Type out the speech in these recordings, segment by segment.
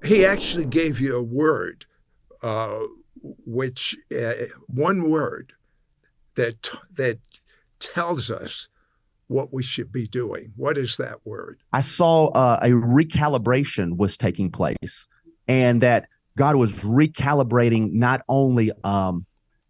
He actually gave you a word, uh, which one word that tells us what we should be doing. What is that word? I saw a recalibration was taking place, and that God was recalibrating not only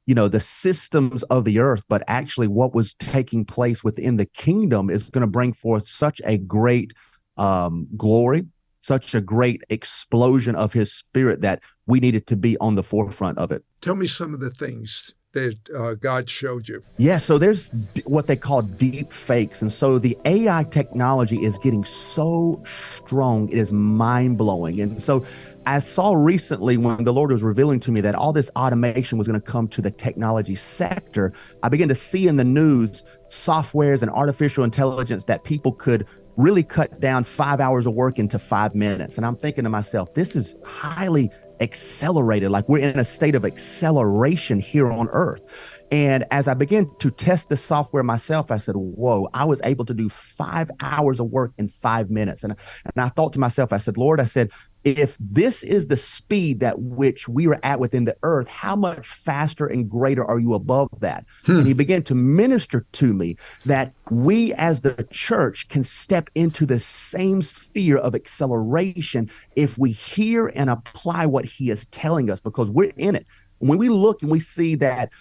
the systems of the earth, but actually what was taking place within the kingdom is going to bring forth such a great glory, such a great explosion of his spirit that we needed to be on the forefront of it. Tell me some of the things that God showed you. Yeah, so there's what they call deep fakes. And so the AI technology is getting so strong, it is mind blowing. And so I saw recently when the Lord was revealing to me that all this automation was going to come to the technology sector, I began to see in the news softwares and artificial intelligence that people could really cut down 5 hours of work into 5 minutes. And I'm thinking to myself, this is highly accelerated, like we're in a state of acceleration here on earth. And as I began to test the software myself, I said, whoa, I was able to do 5 hours of work in 5 minutes. And I thought to myself, I said, Lord, I said, if this is the speed that which we are at within the earth, how much faster and greater are you above that? And he began to minister to me that we as the church can step into the same sphere of acceleration if we hear and apply what he is telling us, because we're in it. When we look and we see that,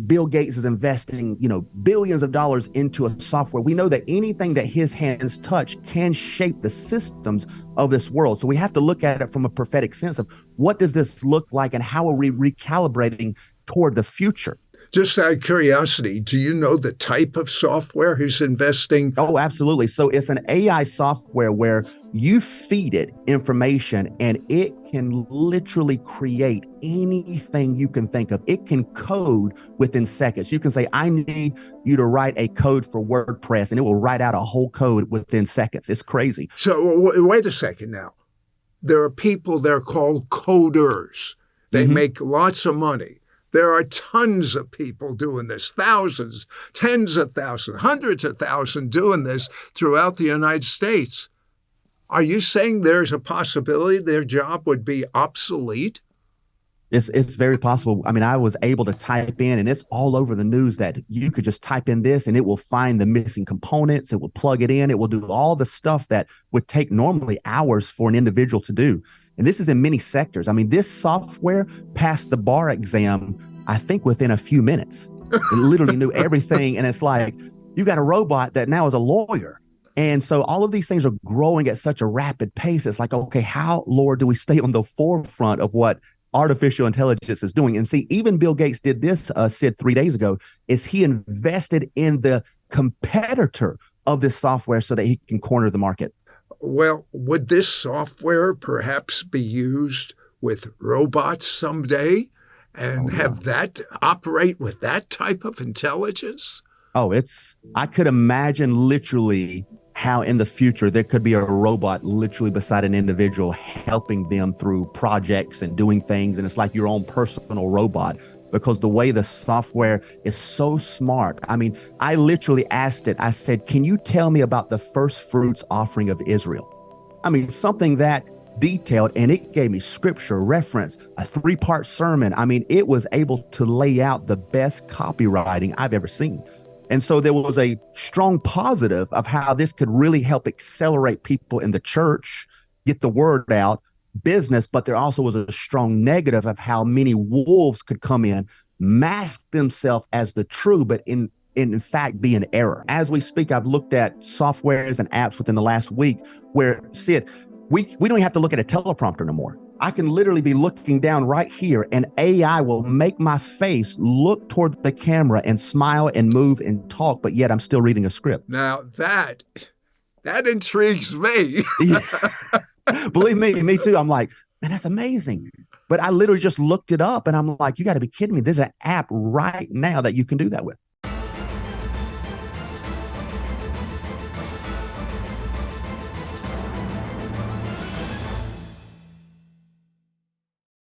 Bill Gates is investing, billions of dollars into a software, we know that anything that his hands touch can shape the systems of this world. So we have to look at it from a prophetic sense of what does this look like and how are we recalibrating toward the future? Just out of curiosity, do you know the type of software he's investing? Oh, absolutely. So it's an AI software where you feed it information and it can literally create anything you can think of. It can code within seconds. You can say, I need you to write a code for WordPress, and it will write out a whole code within seconds. It's crazy. So wait a second now. There are people, they're called coders. They make lots of money. There are tons of people doing this, thousands, tens of thousands, hundreds of thousands doing this throughout the United States. Are you saying there's a possibility their job would be obsolete? It's very possible. I mean, I was able to type in, and it's all over the news that you could just type in this and it will find the missing components. It will plug it in. It will do all the stuff that would take normally hours for an individual to do. And this is in many sectors. I mean, this software passed the bar exam, I think, within a few minutes. It literally knew everything. And it's like, you got a robot that now is a lawyer. And so all of these things are growing at such a rapid pace. It's like, okay, how, Lord, do we stay on the forefront of what artificial intelligence is doing? And see, even Bill Gates did this, Sid, 3 days ago, is he invested in the competitor of this software so that he can corner the market. Well, would this software perhaps be used with robots someday and have that operate with that type of intelligence? Oh, I could imagine literally how in the future there could be a robot literally beside an individual helping them through projects and doing things. And it's like your own personal robot, because the way the software is so smart. I mean, I literally asked it, I said, can you tell me about the first fruits offering of Israel? I mean, something that detailed, and it gave me scripture reference, a 3-part sermon. I mean, it was able to lay out the best copywriting I've ever seen. And so there was a strong positive of how this could really help accelerate people in the church, get the word out, business, but there also was a strong negative of how many wolves could come in, mask themselves as the true, but in fact be an error. As we speak, I've looked at softwares and apps within the last week where, Sid, we don't even have to look at a teleprompter no more. I can literally be looking down right here and AI will make my face look toward the camera and smile and move and talk, but yet I'm still reading a script. Now that intrigues me. Believe me too. I'm like, man, that's amazing. But I literally just looked it up and I'm like, you got to be kidding me. There's an app right now that you can do that with.